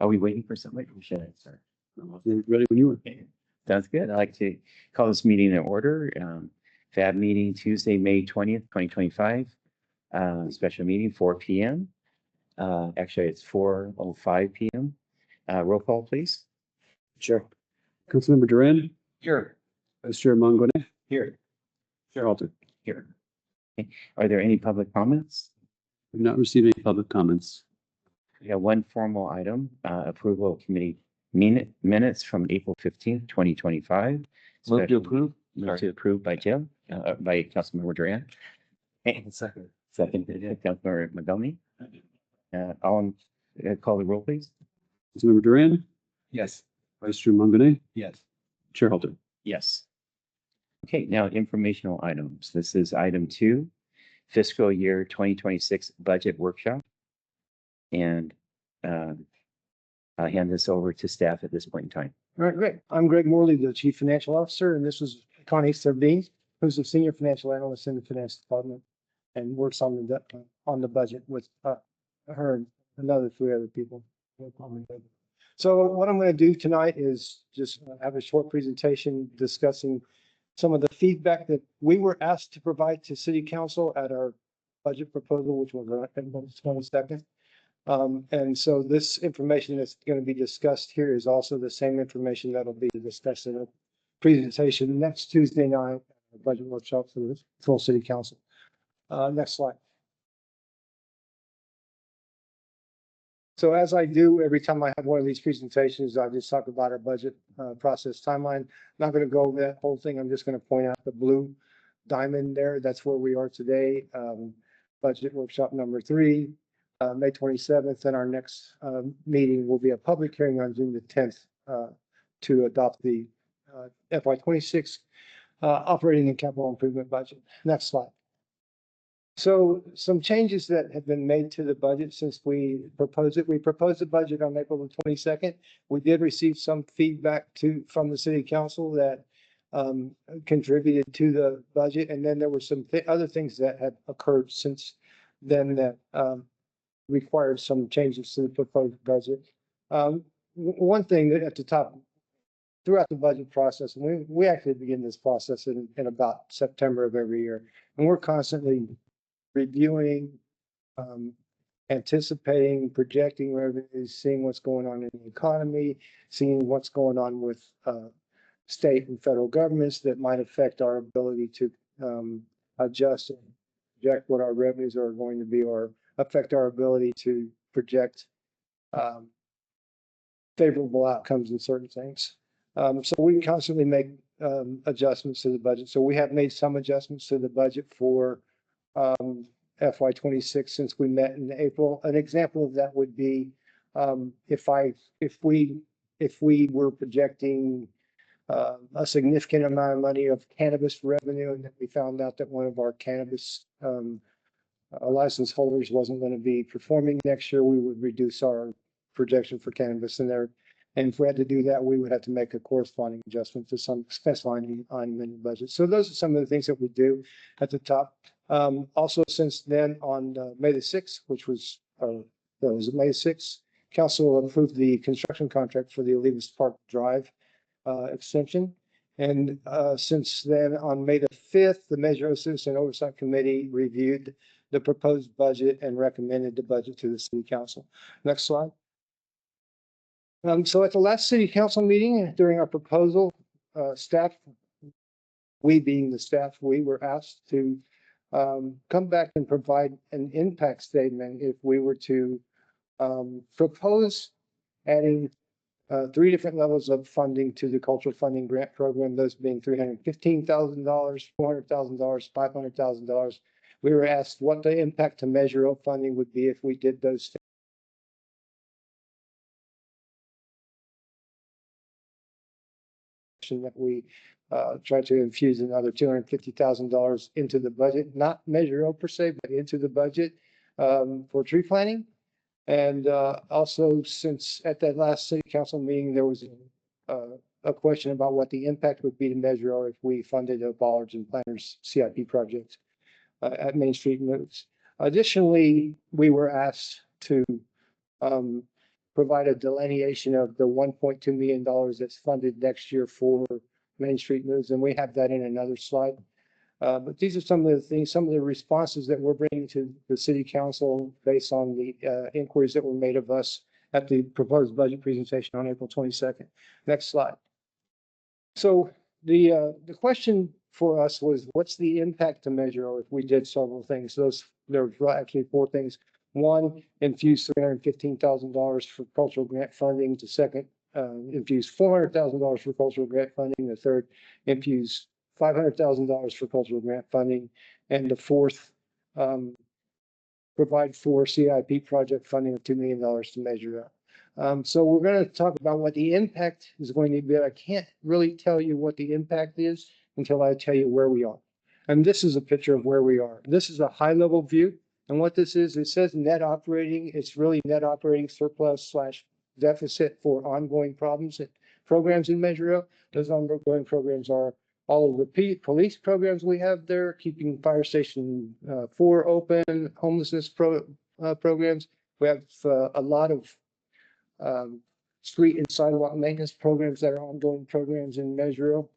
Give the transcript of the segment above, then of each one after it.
Are we waiting for somebody? Or should I start? Ready when you are. Okay, sounds good. I'd like to call this meeting in order. FAB meeting Tuesday, May 20th, 2025. Special meeting, 4 p.m. Actually, it's 4:05 p.m. Roll call, please. Sure. Councilmember Duran, Here. Vice Chair Mangone, Here. Chair Halter. Here. Okay. Are there any public comments? We've not received any public comments. We have one formal item, approval of committee minutes from April 15th, 2025. Move to approve. Move to approve by Jim, by Councilmember Duran. Second. Second, Councilmember Magoni. Call the roll, please. Councilmember Duran, Yes. Vice Chair Mangone, Yes. Chair Halter. Yes. Okay, now informational items. This is item 2, fiscal year 2026 budget workshop. And I'll hand this over to staff at this point in time. All right, great. I'm Greg Morley, the Chief Financial Officer, and this is Connie Sardine, who's the Senior Financial Analyst in the Finance Department and works on the budget with her and another 3 other people. So what I'm going to do tonight is just have a short presentation discussing some of the feedback that we were asked to provide to City Council at our budget proposal, which was on April 22nd. And so this information that's going to be discussed here is also the same information that'll be discussed in a presentation next Tuesday night, a budget workshop for the full City Council. Next slide. So as I do every time I have one of these presentations, I just talk about our budget process timeline. I'm not going to go over that whole thing. I'm just going to point out the blue diamond there. That's where we are today. Budget workshop number 3, May 27th. And our next meeting will be a public hearing on June the 10th to adopt the FY26 operating and capital improvement budget. Next slide. So some changes that have been made to the budget since we proposed it. We proposed the budget on April the 22nd. We did receive some feedback from the City Council that contributed to the budget. And then there were some other things that had occurred since then that required some changes to the proposed budget. One thing that at the top, throughout the budget process, and we actually begin this process in about September of every year, and we're constantly reviewing, anticipating, projecting revenues, seeing what's going on in the economy, seeing what's going on with state and federal governments that might affect our ability to adjust and project what our revenues are going to be, or affect our ability to project favorable outcomes in certain things. So we constantly make adjustments to the budget. So we have made some adjustments to the budget for FY26 since we met in April. An example of that would be if we were projecting a significant amount of money of cannabis revenue, and then we found out that one of our cannabis license holders wasn't going to be performing next year, we would reduce our projection for cannabis in there. And if we had to do that, we would have to make a corresponding adjustment to some expense line on the budget. So those are some of the things that we do at the top. Also, since then, on May the 6th, which was May 6th, Council approved the construction contract for the Olivas Park Drive extension. And since then, on May the 5th, the Measure O Citizen Oversight Committee reviewed the proposed budget and recommended the budget to the City Council. Next slide. So at the last City Council meeting, during our proposal, staff, we being the staff, we were asked to come back and provide an impact statement if we were to propose adding 3 different levels of funding to the cultural funding grant program, those being $315,000, $400,000, $500,000. We were asked what the impact to Measure O funding would be if we did those things. That we tried to infuse another $250,000 into the budget, not Measure O per se, but into the budget for tree planting. And also, since at that last City Council meeting, there was a question about what the impact would be to Measure O if we funded a bollards and planters CIP project at Main Street Moves. Additionally, we were asked to provide a delineation of the $1.2 million that's funded next year for Main Street moves, and we have that in another slide. But these are some of the things, some of the responses that we're bringing to the city council based on the inquiries that were made of us at the proposed budget presentation on April 22nd. Next slide. So the question for us was, what's the impact to measure if we did several things? There were actually four things. One, infuse $315,000 for cultural grant funding. The second, infuse $400,000 for cultural grant funding. The third, infuse $500,000 for cultural grant funding. And the fourth, provide for CIP project funding of $2 million to measure up. So we're going to talk about what the impact is going to be. I can't really tell you what the impact is until I tell you where we are. And this is a picture of where we are. This is a high level view. And what this is, it says net operating. It's really net operating surplus / deficit for ongoing programs in Measure O. Those ongoing programs are all of the police programs we have there, keeping Fire Station 4 open, homelessness programs. We have a lot of street and sidewalk maintenance programs that are ongoing programs in Measure O.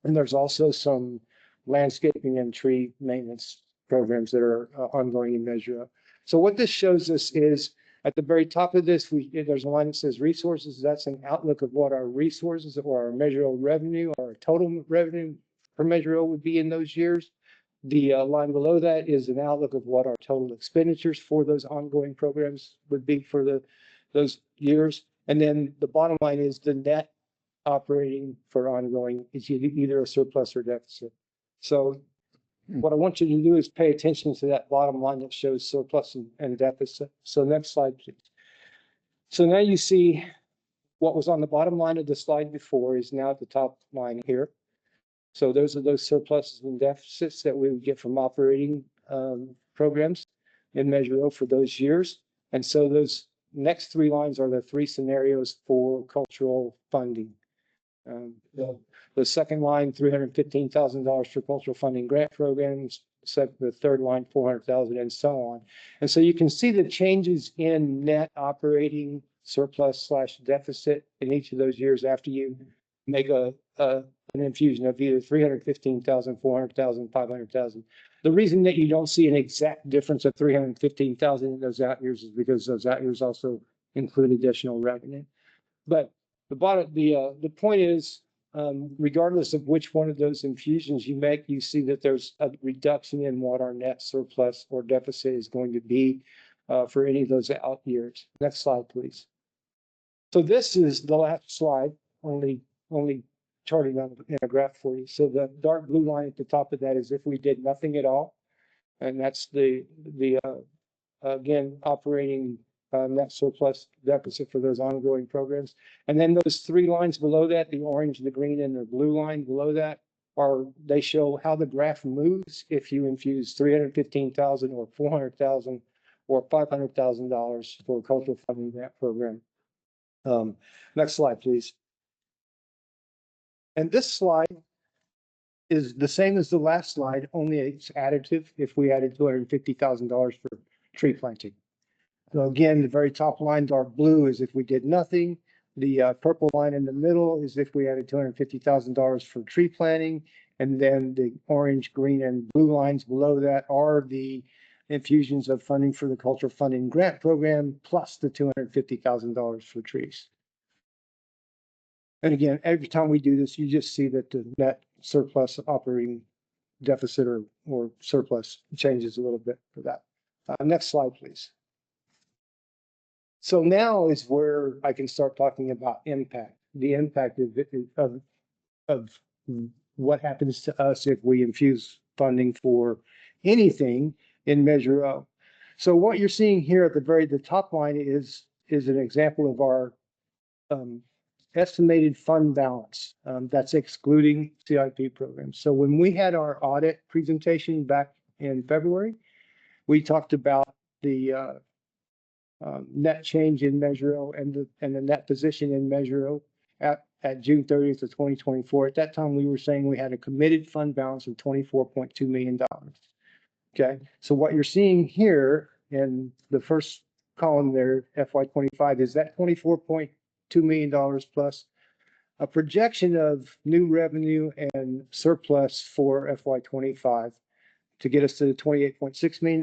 And there's also some landscaping and tree maintenance programs that are ongoing in Measure O. So what this shows us is at the very top of this, there's a line that says resources. That's an outlook of what our resources or our Measure O revenue, our total revenue per Measure O would be in those years. The line below that is an outlook of what our total expenditures for those ongoing programs would be for those years. And then the bottom line is the net operating for ongoing is either a surplus or deficit. So what I want you to do is pay attention to that bottom line that shows surplus and deficit. So next slide, please. So now you see what was on the bottom line of the slide before is now at the top line here. So those are those surpluses and deficits that we would get from operating programs in Measure O for those years. And so those next three lines are the three scenarios for cultural funding. The second line, $315,000 for cultural funding grant programs. The third line, $400,000, and so on. And so you can see the changes in net operating surplus / deficit in each of those years after you make an infusion of either $315,000, $400,000, $500,000. The reason that you don't see an exact difference of $315,000 in those out years is because those out years also include additional revenue. But the point is, regardless of which one of those infusions you make, you see that there's a reduction in what our net surplus or deficit is going to be for any of those out years. Next slide, please. So this is the last slide, only charted in a graph for you. So the dark blue line at the top of that is if we did nothing at all, and that's the again operating net surplus deficit for those ongoing programs. And then those three lines below that, the orange, the green, and the blue line below that, they show how the graph moves if you infuse $315,000 or $400,000 or $500,000 for a cultural funding grant program. Next slide, please. And this slide is the same as the last slide, only it's additive if we added $250,000 for tree planting. So again, the very top line, dark blue, is if we did nothing. The purple line in the middle is if we added $250,000 for tree planting. And then the orange, green, and blue lines below that are the infusions of funding for the cultural funding grant program, plus the $250,000 for trees. And again, every time we do this, you just see that the net surplus operating deficit or surplus changes a little bit for that. Next slide, please. So now is where I can start talking about impact, the impact of what happens to us if we infuse funding for anything in Measure O. So what you're seeing here at the top line is an example of our estimated fund balance. That's excluding CIP programs. So when we had our audit presentation back in February, we talked about the net change in Measure O and the net position in Measure O at June 30th of 2024. At that time, we were saying we had a committed fund balance of $24.2 million. Okay, so what you're seeing here in the first column there, FY 25, is that $24.2 million plus a projection of new revenue and surplus for FY 25 to get us to the $28.6 million.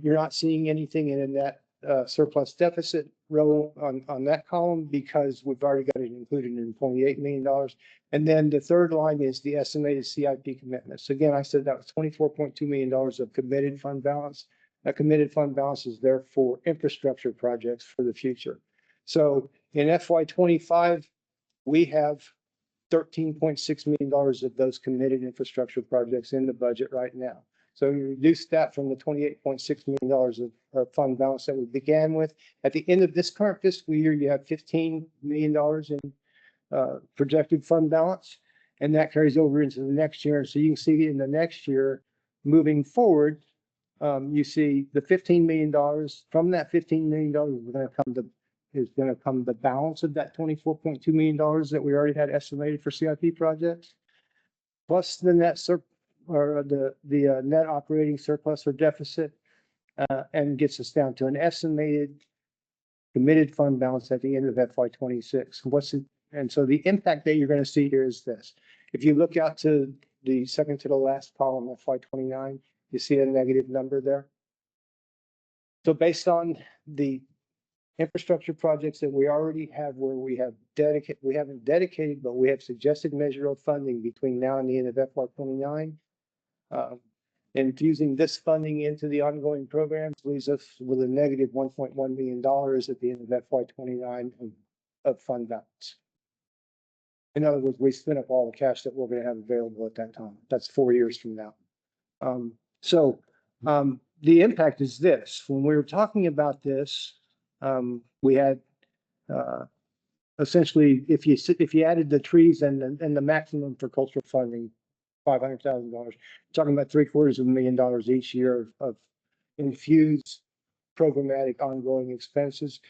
You're not seeing anything in that surplus deficit row on that column because we've already got it included in $28 million. And then the third line is the estimated CIP commitments. Again, I said that was $24.2 million of committed fund balance. That committed fund balance is there for infrastructure projects for the future. So in FY 25, we have $13.6 million of those committed infrastructure projects in the budget right now. So you reduce that from the $28.6 million of fund balance that we began with. At the end of this current fiscal year, you have $15 million in projected fund balance, and that carries over into the next year. So you can see in the next year, moving forward, you see the $15 million. From that $15 million, is going to come the balance of that $24.2 million that we already had estimated for CIP projects, plus the net net operating surplus or deficit, and gets us down to an estimated committed fund balance at the end of FY 26. And so the impact that you're going to see here is this. If you look out to the second to the last column, FY 29, you see a negative number there. So based on the infrastructure projects that we already have where we haven't dedicated, but we have suggested measure of funding between now and the end of FY 29. Infusing this funding into the ongoing programs leaves us with a negative $1.1 million at the end of FY 29 of fund balance. In other words, we spent up all the cash that we're going to have available at that time. That's 4 years from now. The impact is this. When we were talking about this, we had essentially, if you added the trees and the maximum for cultural funding, $500,000, talking about $750,000 each year of infused programmatic ongoing expenses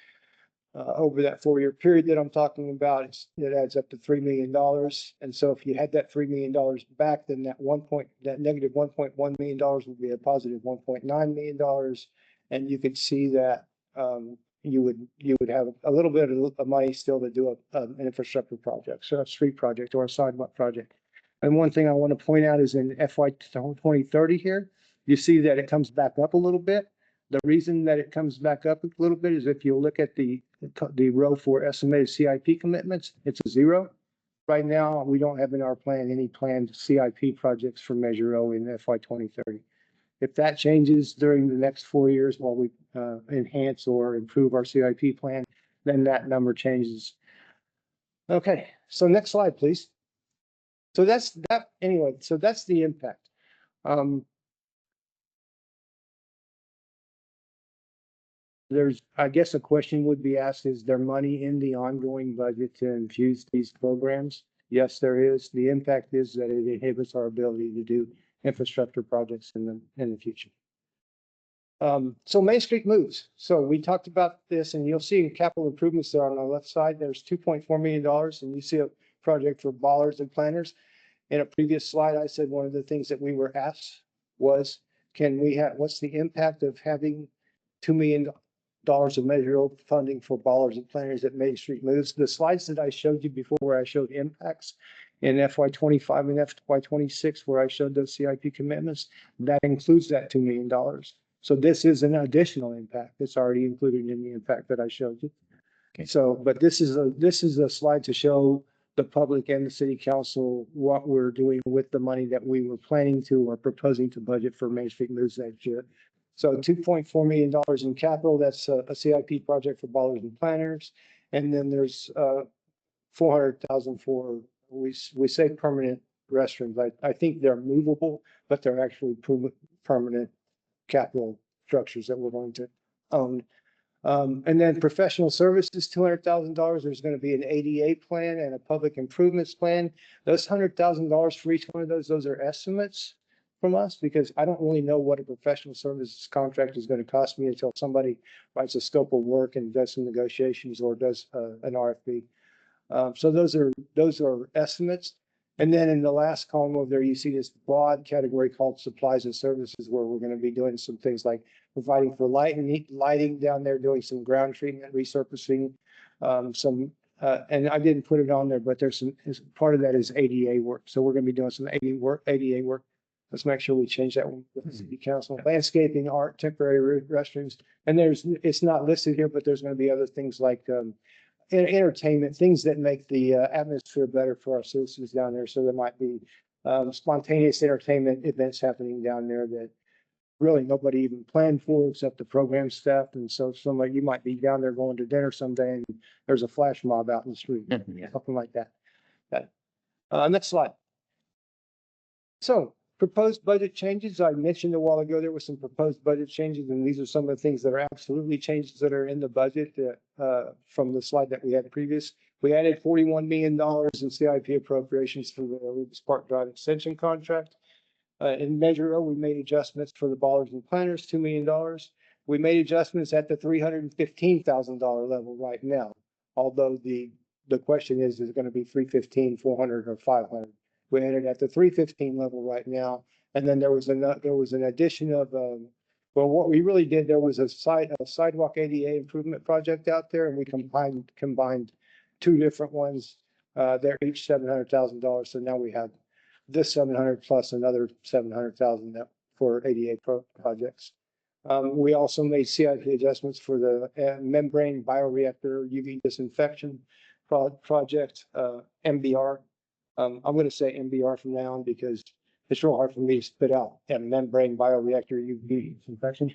over that 4-year period that I'm talking about. It adds up to $3 million. And so if you had that $3 million back, then that negative $1.1 million would be a positive $1.9 million. And you could see that you would have a little bit of money still to do an infrastructure project, so a street project or a sidewalk project. And one thing I want to point out is in FY 2030 here, you see that it comes back up a little bit. The reason that it comes back up a little bit is if you look at the row for estimated CIP commitments, it's a 0. Right now, we don't have in our plan any planned CIP projects for Measure O in FY 2030. If that changes during the next 4 years while we enhance or improve our CIP plan, then that number changes. Okay, so next slide, please. So that's that anyway. So that's the impact. There's, I guess, a question would be asked: is there money in the ongoing budget to infuse these programs? Yes, there is. The impact is that it inhibits our ability to do infrastructure projects in the future. So Main Street moves. So we talked about this, and you'll see capital improvements there on the left side. There's $2.4 million, and you see a project for bollards and planters. In a previous slide, I said one of the things that we were asked was, what's the impact of having $2 million of measurable funding for bollards and planters at Main Street moves? The slides that I showed you before, where I showed impacts in FY 25 and FY 26, where I showed those CIP commitments, that includes that $2 million. So this is an additional impact that's already included in the impact that I showed you. Okay. So, but this is a slide to show the public and the city council what we're doing with the money that we were planning to or proposing to budget for Main Street moves next year. So $2.4 million in capital, that's a CIP project for bollards and planters. And then there's $400,000 for, we say permanent restrooms. I think they're movable, but they're actually permanent capital structures that we're going to own. And then professional services, $200,000. There's going to be an ADA plan and a public improvements plan. Those $100,000 for each one of those are estimates from us, because I don't really know what a professional services contract is going to cost me until somebody writes a scope of work and does some negotiations or does an RFP. So those are estimates. And then in the last column over there, you see this broad category called supplies and services, where we're going to be doing some things like providing for lighting down there, doing some ground treatment, resurfacing, and I didn't put it on there, but there's some, part of that is ADA work. So we're going to be doing some ADA work. Let's make sure we change that one with the city council. Landscaping, art, temporary restrooms. And it's not listed here, but there's going to be other things like, entertainment, things that make the atmosphere better for our citizens down there. So there might be spontaneous entertainment events happening down there that really nobody even planned for except the program staff. And so somebody, you might be down there going to dinner someday and there's a flash mob out in the street, Yeah. something like that. Next slide. So proposed budget changes. I mentioned a while ago, there were some proposed budget changes, and these are some of the things that are absolutely changes that are in the budget from the slide that we had previous. We added $41 million in CIP appropriations for the Lucas Park Drive extension contract. In Measure O, we made adjustments for the ballers and planters, $2 million. We made adjustments at the $315,000 level right now. Although the question is it going to be 315, 400, or 500? We added at the 315 level right now. And then there was an addition of, well, what we really did, there was a sidewalk ADA improvement project out there, and we combined two different ones. They're each $700,000. So now we have this 700 plus another 700,000 for ADA projects. We also made CIP adjustments for the membrane bioreactor UV disinfection project, MBR. I'm going to say MBR from now on because it's real hard for me to spit out membrane bioreactor UV disinfection.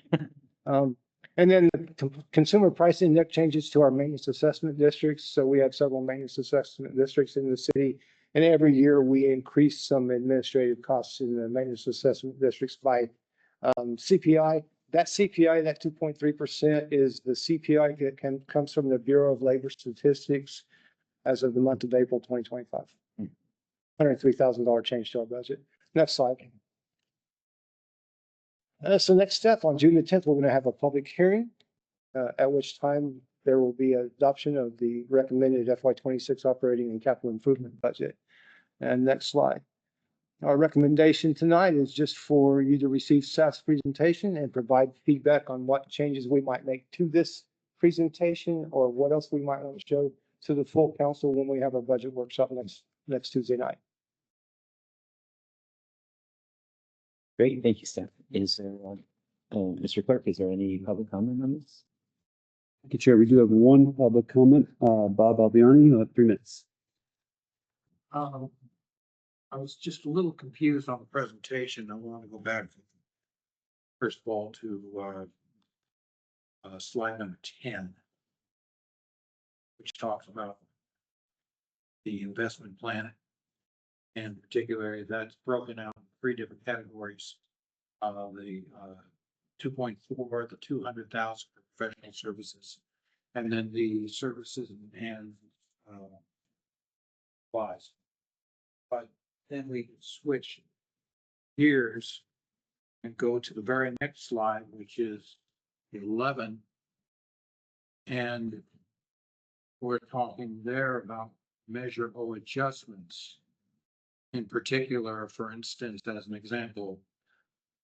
And then the consumer price index changes to our maintenance assessment districts. So we have several maintenance assessment districts in the city. And every year we increase some administrative costs in the maintenance assessment districts by CPI. That CPI, that 2.3% is the CPI that comes from the Bureau of Labor Statistics as of the month of April 2025. $103,000 change to our budget. Next slide. So next step, on June the 10th, we're going to have a public hearing, at which time there will be adoption of the recommended FY26 operating and capital improvement budget. And next slide. Our recommendation tonight is just for you to receive staff's presentation and provide feedback on what changes we might make to this presentation or what else we might want to show to the full council when we have our budget workshop next Tuesday night. Great, thank you, Steph. Is there, Mr. Clerk, is there any public comment on this? Thank you, Chair. We do have one public comment. Bob Albiani, you have 3 minutes. I was just a little confused on the presentation. I want to go back, first of all, to slide number 10, which talks about the investment plan. And particularly, that's broken out in 3 different categories. The 2.4, the 200,000 for professional services, and then the services and supplies. But then we switch gears and go to the very next slide, which is 11. And we're talking there about Measure O adjustments. In particular, for instance, as an example,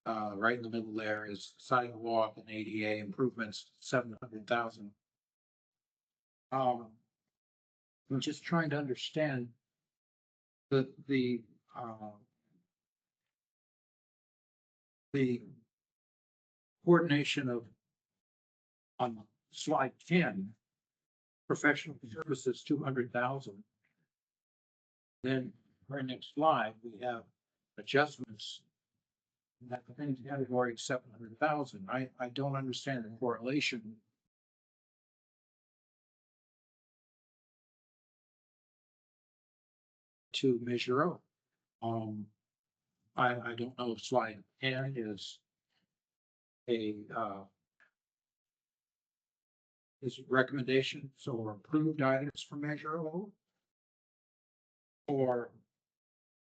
right in the middle there is sidewalk and ADA improvements, 700,000. I'm just trying to understand the coordination of, on slide 10, professional services 200,000. Then our next slide, we have adjustments in that same category 700,000. I don't understand the correlation. To Measure O. I don't know if slide 10 is a is recommendations or approved items for Measure O, or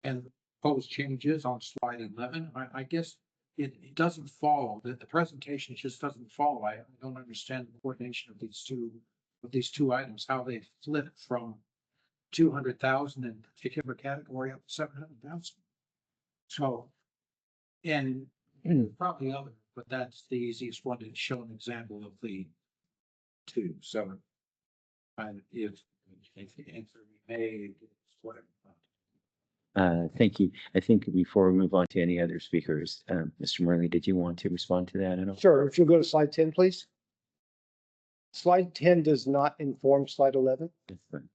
and proposed changes on slide 11. I guess it doesn't follow that the presentation just doesn't follow. I don't understand the coordination of these two items, how they flip from 200,000 in a particular category up to 700,000. So, and probably other, but that's the easiest one to show an example of the two. So, and if the answer we made, it's whatever. Thank you. I think before we move on to any other speakers, Mr. Murley, did you want to respond to that at all? Sure, if you'll go to slide 10, please. Slide 10 does not inform slide 11. That's fine.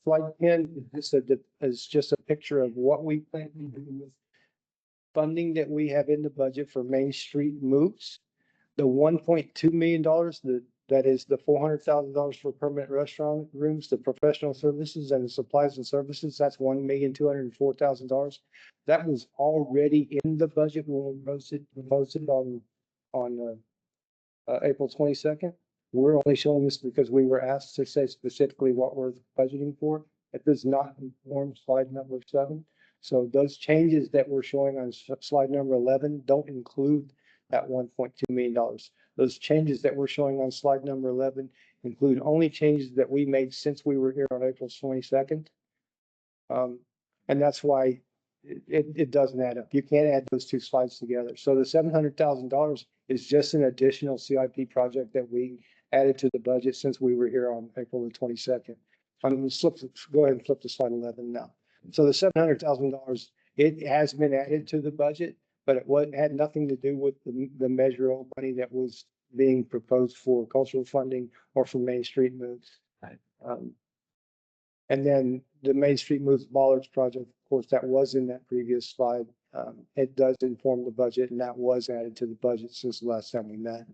Slide 10 is just a picture of what we plan to do with funding that we have in the budget for Main Street moves. The $1.2 million, that is the $400,000 for permanent restaurant rooms, the professional services and the supplies and services, that's $1,204,000. That was already in the budget when we proposed it on April 22nd. We're only showing this because we were asked to say specifically what we're budgeting for. It does not inform slide number 7. So those changes that we're showing on slide number 11 don't include that $1.2 million. Those changes that we're showing on slide number 11 include only changes that we made since we were here on April 22nd. And that's why it doesn't add up. You can't add those two slides together. So the $700,000 is just an additional CIP project that we added to the budget since we were here on April the 22nd. Go ahead and flip to slide 11 now. So the $700,000, it has been added to the budget, but it had nothing to do with the measure of money that was being proposed for cultural funding or for Main Street moves. Right. And then the Main Street moves bollards project, of course, that was in that previous slide. It does inform the budget, and that was added to the budget since the last time we met.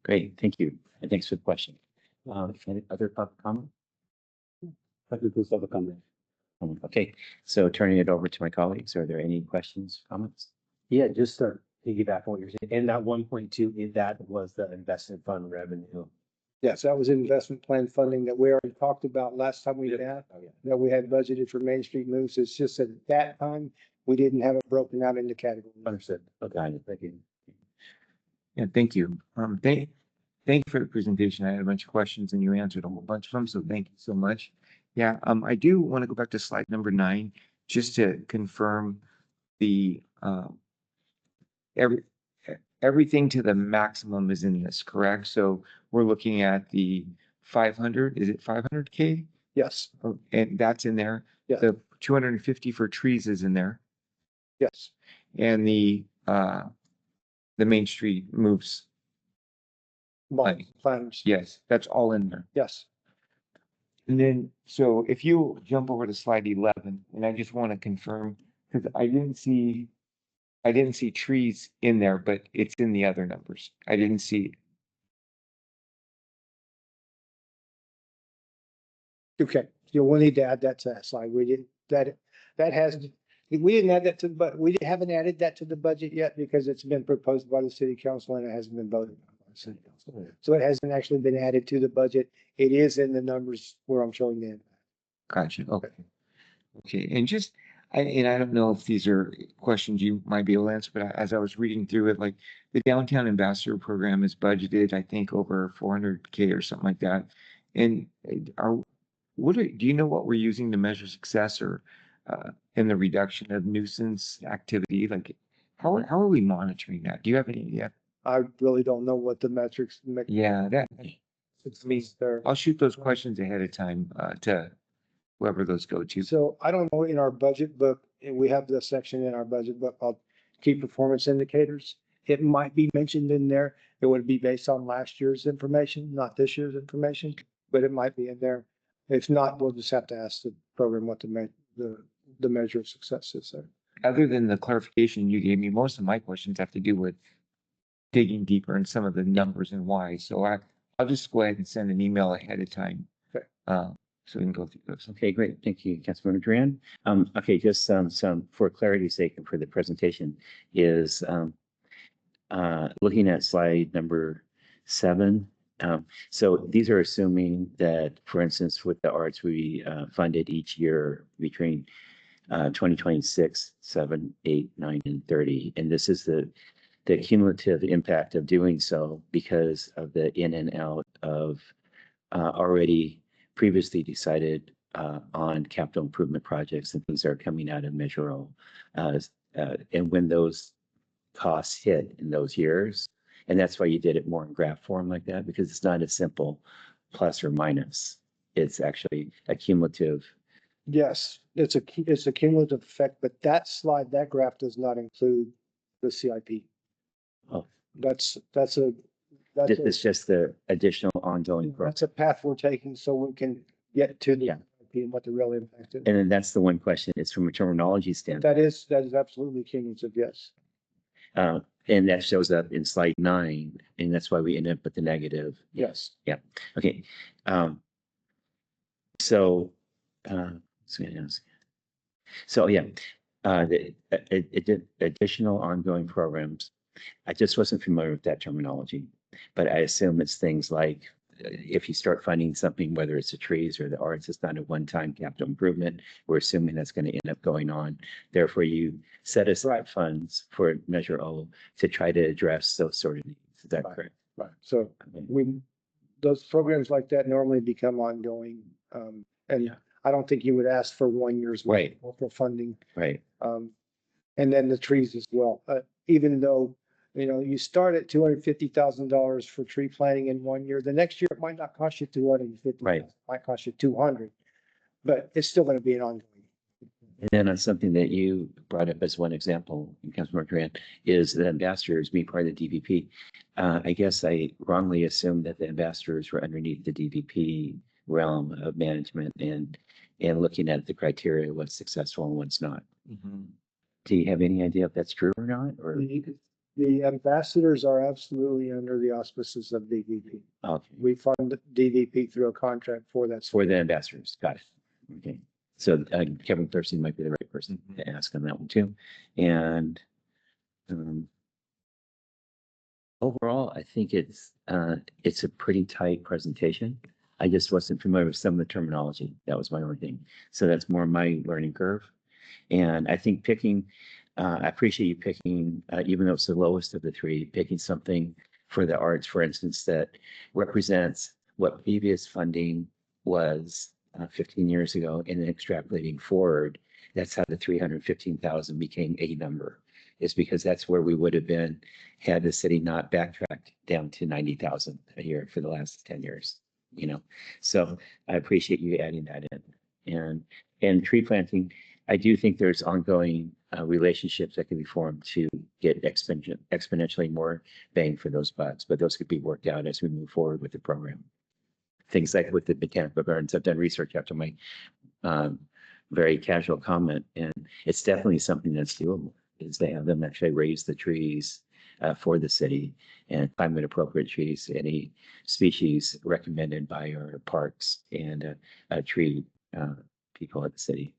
Great, thank you. And thanks for the question. Any other public comment? Technical stuff comment. Okay, so turning it over to my colleagues, are there any questions, comments? Yeah, just to piggyback on what you're saying, and that 1.2, that was the investment fund revenue. Yes, that was investment plan funding that we already talked about last time we met, Oh, yeah. that we had budgeted for Main Street moves. It's just that at that time, we didn't have it broken out into categories. Understood. Okay, Got it. thank you. Yeah, thank you. Thank you for the presentation. I had a bunch of questions and you answered a whole bunch of them, so thank you so much. Yeah, I do want to go back to slide number 9, just to confirm the everything to the maximum is in this, correct? So we're looking at the 500, is it 500K? Yes, And that's in there. Yeah. The 250 for trees is in there. yes, And the Main Street moves. planners, Yes, that's all in there. yes. And then, so if you jump over to slide 11, and I just want to confirm, because I didn't see trees in there, but it's in the other numbers. I didn't see. Okay, you will need to add that to that slide. We did we didn't add that to the, but we haven't added that to the budget yet because it's been proposed by the city council and it hasn't been voted on by the city council. So it hasn't actually been added to the budget. It is in the numbers where I'm showing the impact. Gotcha. Okay. Okay. And just, I don't know if these are questions you might be able to answer, but as I was reading through it, like the Downtown Ambassador Program is budgeted, I think, over 400K or something like that. And do you know what we're using to measure success or in the reduction of nuisance activity? Like, how are we monitoring that? Do you have any idea? I really don't know what the metrics. Yeah, that, It's me there. I'll shoot those questions ahead of time to whoever those go to. So I don't know, in our budget book, and we have the section in our budget book called key performance indicators. It might be mentioned in there. It would be based on last year's information, not this year's information, but it might be in there. If not, we'll just have to ask the program what the measure of success is there. Other than the clarification you gave me, most of my questions have to do with digging deeper in some of the numbers and why. So I'll just go ahead and send an email ahead of time. Okay. So we can go through those. Okay, great. Thank you, Councilmember Duran. Okay, just some for clarity's sake and for the presentation is looking at slide number 7. So these are assuming that, for instance, with the arts, we funded each year between 2026, 7, 8, 9, and 30. And this is the cumulative impact of doing so because of the in and out of already previously decided on capital improvement projects and things that are coming out of Measure O. And when those costs hit in those years, and that's why you did it more in graph form like that, because it's not a simple plus or minus. It's actually a cumulative. Yes, it's a cumulative effect, but that slide, that graph does not include the CIP. Oh, That's it's just the additional ongoing program. that's a path we're taking so we can get to the Yeah. CIP and what the real impact is. And then that's the one question. It's from a terminology standpoint. That is absolutely cumulative, yes. And that shows up in slide 9, and that's why we end up with the negative. Yes. Okay. So, so yeah, the additional ongoing programs. I just wasn't familiar with that terminology, but I assume it's things like if you start funding something, whether it's the trees or the arts, it's not a one-time capital improvement. We're assuming that's going to end up going on. Therefore, you set aside funds for Measure O to try to address those sort of needs. Is that correct? Right. So those programs like that normally become ongoing. And Yeah. I don't think you would ask for 1 year's Right. for funding. Right. And then the trees as well. Even though, you start at $250,000 for tree planting in 1 year, the next year it might not cost you 250. Right. Might cost you 200, but it's still going to be an ongoing. And then on something that you brought up as one example, Councilmember Grant, is the ambassadors being part of the DVP. I guess I wrongly assumed that the ambassadors were underneath the DVP realm of management and looking at the criteria, what's successful and what's not. Mhm. Do you have any idea if that's true or not? Or The ambassadors are absolutely under the auspices of DVP. okay, We fund DVP through a contract for that. for the ambassadors, got it. Okay, so Kevin Thurston might be the right person to ask on that one too. And overall, I think it's a pretty tight presentation. I just wasn't familiar with some of the terminology. That was my only thing. So that's more my learning curve. And I think I appreciate you picking, even though it's the lowest of the three, picking something for the arts, for instance, that represents what previous funding was 15 years ago, and then extrapolating forward. That's how the 315,000 became a number. Is because that's where we would have been had the city not backtracked down to 90,000 a year for the last 10 years. So I appreciate you adding that in. And tree planting, I do think there's ongoing relationships that can be formed to get exponentially more bang for those bucks, but those could be worked out as we move forward with the program. Things like with the botanical gardens, I've done research after my very casual comment, and it's definitely something that's doable, is they have them actually raise the trees for the city and climate appropriate trees, any species recommended by our parks and tree people at the city.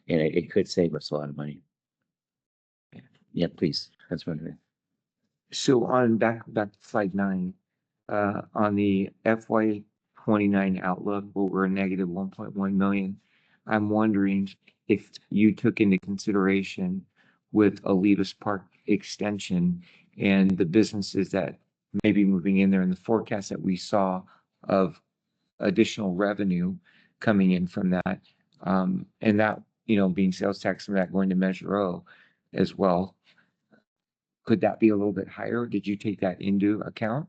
And it could save us a lot of money. Yeah, please. That's what I So on back to slide 9, on the FY 29 outlook, where we're a negative 1.1 million, I'm wondering if you took into consideration with Olivas Park extension and the businesses that may be moving in there and the forecast that we saw of additional revenue coming in from that, and that, being sales tax from that going to Measure O as well. Could that be a little bit higher? Did you take that into account?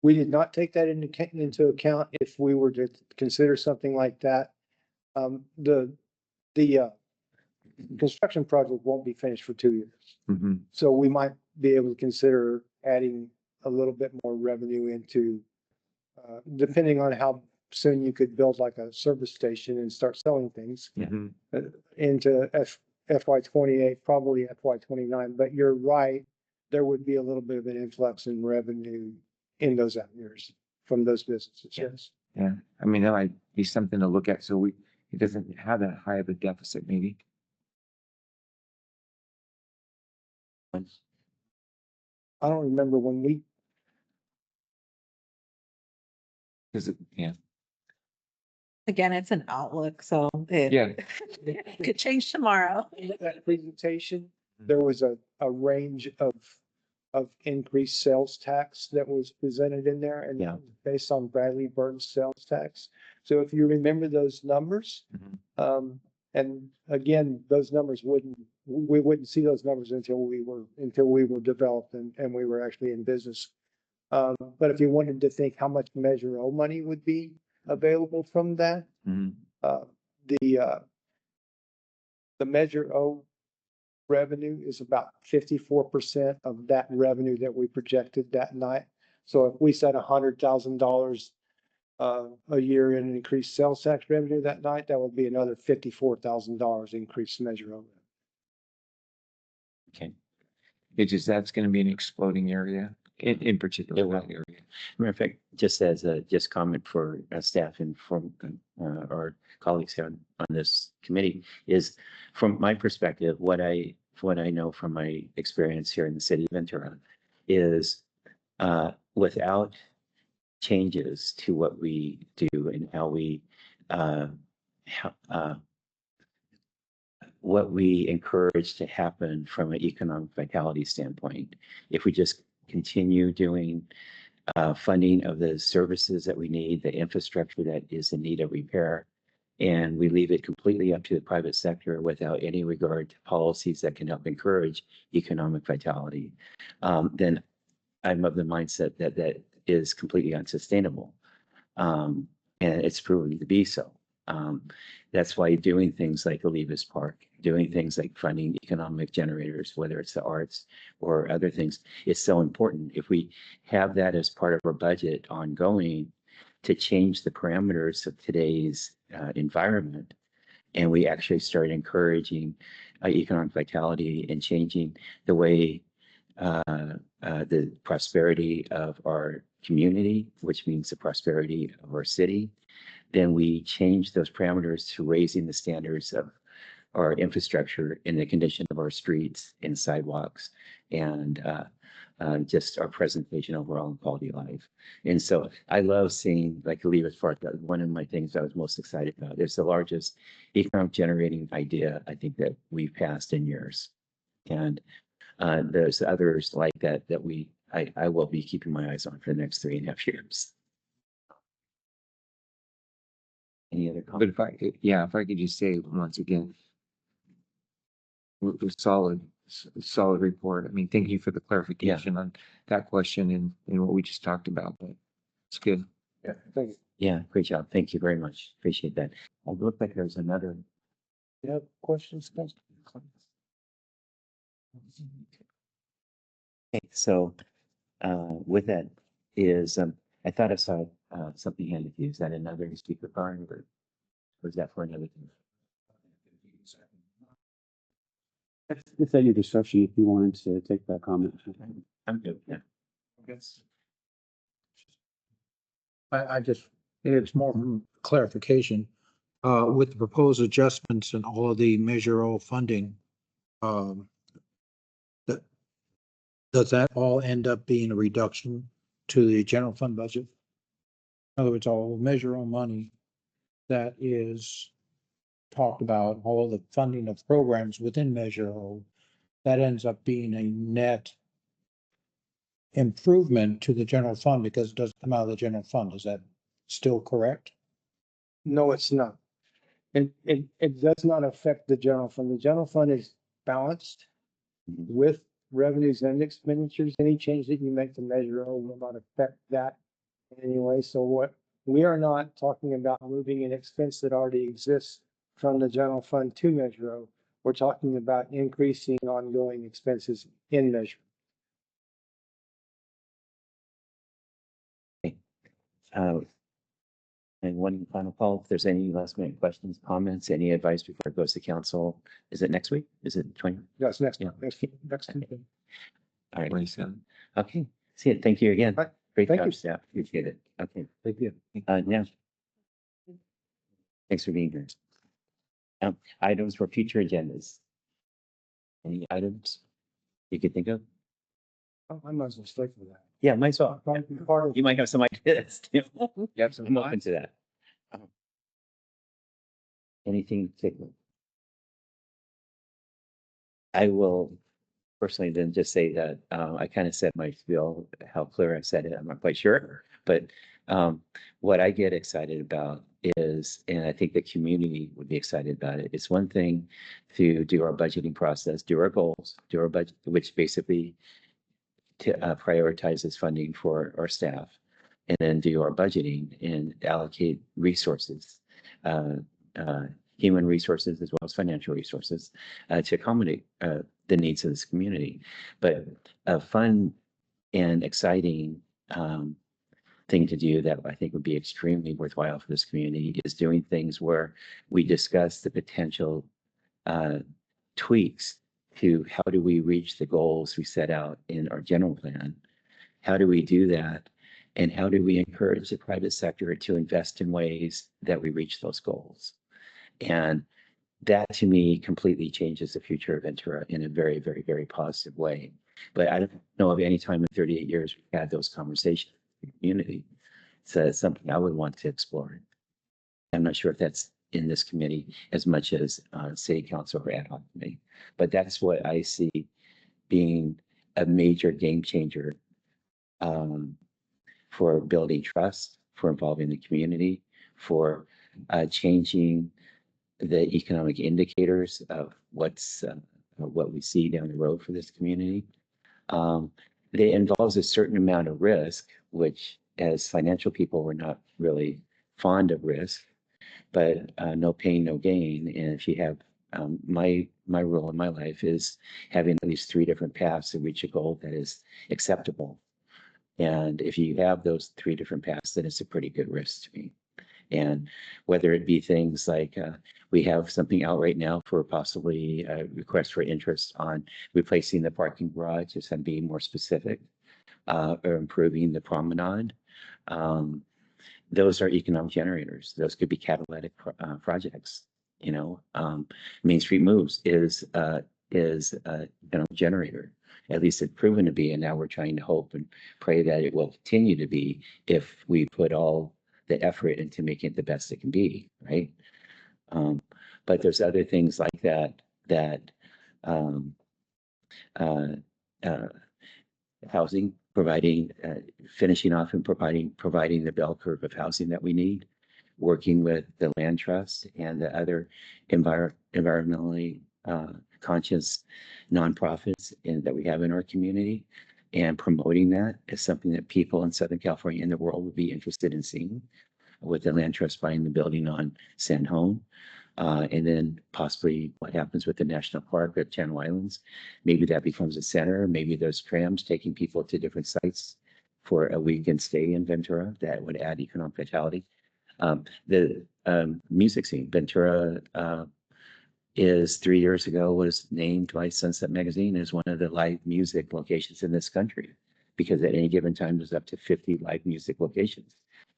We did not take that into account if we were to consider something like that. The construction project won't be finished for 2 years. Mm-hmm. So we might be able to consider adding a little bit more revenue into, depending on how soon you could build like a service station and start selling things Mm-hmm. into FY 28, probably FY 29. But you're right, there would be a little bit of an influx in revenue in those out years from those businesses. Yes. Yeah, I mean, that might be something to look at. So it doesn't have that high of a deficit, maybe. I don't remember when we, Yeah. Again, it's an outlook, so Yeah. it could change tomorrow. that presentation, there was a range of of increased sales tax that was presented in there and Yeah. based on Bradley Burns sales tax. So if you remember those numbers, Mhm. and again, those numbers we wouldn't see those numbers until we were developed and we were actually in business. But if you wanted to think how much Measure O money would be available from that, Mhm. uh, the Measure O revenue is about 54% of that revenue that we projected that night. So if we said $100,000 a year in increased sales tax revenue that night, that would be another $54,000 increased Measure O. Okay. It's just, that's gonna be an exploding area, in particular, It will. that area. Matter of fact, just as a comment for staff and from our colleagues here on this committee is, from my perspective, what I know from my experience here in the city of Ventura is without changes to what we do and how we uh, how, what we encourage to happen from an economic vitality standpoint, if we just continue doing funding of the services that we need, the infrastructure that is in need of repair, and we leave it completely up to the private sector without any regard to policies that can help encourage economic vitality, then I'm of the mindset that that is completely unsustainable. And it's proven to be so. Um, that's why doing things like Olivas Park, doing things like funding economic generators, whether it's the arts or other things, is so important. If we have that as part of our budget ongoing to change the parameters of today's environment, and we actually start encouraging economic vitality and changing the way the prosperity of our community, which means the prosperity of our city, then we change those parameters to raising the standards of our infrastructure and the condition of our streets and sidewalks and just our presentation overall and quality of life. And so I love seeing like Olivas Park. That was one of my things I was most excited about. It's the largest economic generating idea I think that we've passed in years. And there's others like that that I will be keeping my eyes on for the next 3.5 years. Any other But comments? if I could, yeah, if I could just say once again, solid report. I mean, thank you for the clarification on that question and what we just talked about, but it's good. Yeah, thank you. Yeah, great job. Thank you very much. Appreciate that. It looked like there's another. You have questions, guys? Okay, so with that is I thought I saw something handed to you. Is that another speaker card or is that for another thing? It's at your discretion if you wanted to take that comment. I'm good. Yeah. I just, it's more clarification. With the proposed adjustments and all of the Measure O funding, um, that, does that all end up being a reduction to the general fund budget? In other words, all Measure O money that is talked about, all of the funding of programs within Measure O, that ends up being a net improvement to the general fund because it doesn't come out of the general fund. Is that still correct? No, it's not. It does not affect the general fund. The general fund is balanced Mhm. with revenues and expenditures. Any change that you make to Measure O will not affect that in any way. So what we are not talking about moving an expense that already exists from the general fund to Measure O. We're talking about increasing ongoing expenses in Measure. And one final call, if there's any last minute questions, comments, any advice before it goes to council, is it next week? Is it 20? Yes, next, Yeah. next Tuesday. All right. 27. Okay. See it. Thank you again. Right. Great Thank job, you. staff. Appreciate it. Okay. Thank you. Now. Thanks for being here. Items for future agendas. Any items you could think of? Oh, I might as well stick with that. Yeah, might as well. Part of You might have some ideas. too. You have some I'm open thoughts? to that. Anything particular? I will personally than just say that, I kind of said my spiel, how clear I said it, I'm not quite sure. But what I get excited about is, and I think the community would be excited about it, it's one thing to do our budgeting process, do our goals, do our budget, which basically prioritizes funding for our staff, and then do our budgeting and allocate resources, uh, human resources as well as financial resources, to accommodate the needs of this community. But a fun and exciting thing to do that I think would be extremely worthwhile for this community is doing things where we discuss the potential tweaks to how do we reach the goals we set out in our general plan. How do we do that? And how do we encourage the private sector to invest in ways that we reach those goals? And that to me completely changes the future of Ventura in a very, very, very positive way. But I don't know of any time in 38 years we've had those conversations in the community. So it's something I would want to explore. I'm not sure if that's in this committee as much as city council or ad hoc committee, but that's what I see being a major game changer for building trust, for involving the community, for changing the economic indicators of what we see down the road for this community. It involves a certain amount of risk, which as financial people, we're not really fond of risk, but no pain, no gain. And if you have my rule in my life is having at least 3 different paths to reach a goal that is acceptable. And if you have those 3 different paths, then it's a pretty good risk to me. And whether it be things like we have something out right now for possibly a request for interest on replacing the parking garage, just to be more specific, or improving the promenade. Those are economic generators. Those could be catalytic projects. You know, Main Street Moves is generator. At least it's proven to be, and now we're trying to hope and pray that it will continue to be if we put all the effort into making it the best it can be, right? But there's other things like that um, uh, uh, housing, providing, finishing off and providing the bell curve of housing that we need, working with the land trust and the other environmentally conscious nonprofits that we have in our community, and promoting that is something that people in Southern California and the world would be interested in seeing, with the land trust buying the building on San Home. And then possibly what happens with the national park at Channel Islands. Maybe that becomes a center. Maybe there's trams taking people to different sites for a weekend stay in Ventura that would add economic vitality. The music scene, Ventura is 3 years ago was named by Sunset Magazine as one of the live music locations in this country, because at any given time there's up to 50 live music locations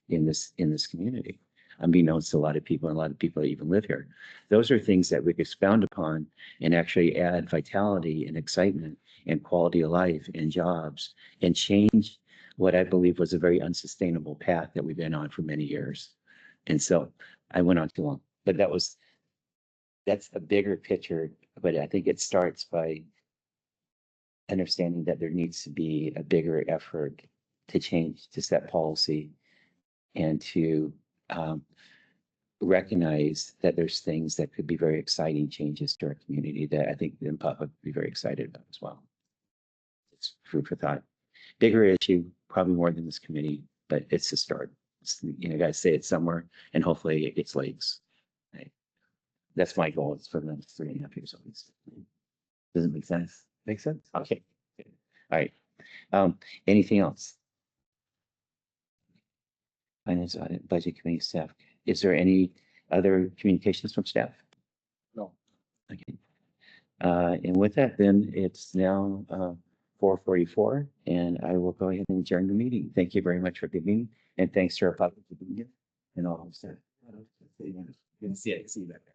in this community, unbeknownst to a lot of people, and a lot of people that even live here. Those are things that we expound upon and actually add vitality and excitement and quality of life and jobs, and change what I believe was a very unsustainable path that we've been on for many years. And so I went on too long, but that's a bigger picture. But I think it starts by understanding that there needs to be a bigger effort to change, to set policy, and to recognize that there's things that could be very exciting changes to our community that I think the public would be very excited about as well. It's food for thought. Bigger issue, probably more than this committee, but it's a start. Guys say it somewhere, and hopefully it gets legs. Right? That's my goal. It's for the next 3.5 years at least. Does it make sense? Make sense? Okay. All right. Anything else? Finance Audit Budget Committee staff. Is there any other communications from staff? No. Okay. And with that, then it's now 4:44, and I will go ahead and adjourn the meeting. Thank you very much for being, and thanks to our public for being here and all of that. See you back there.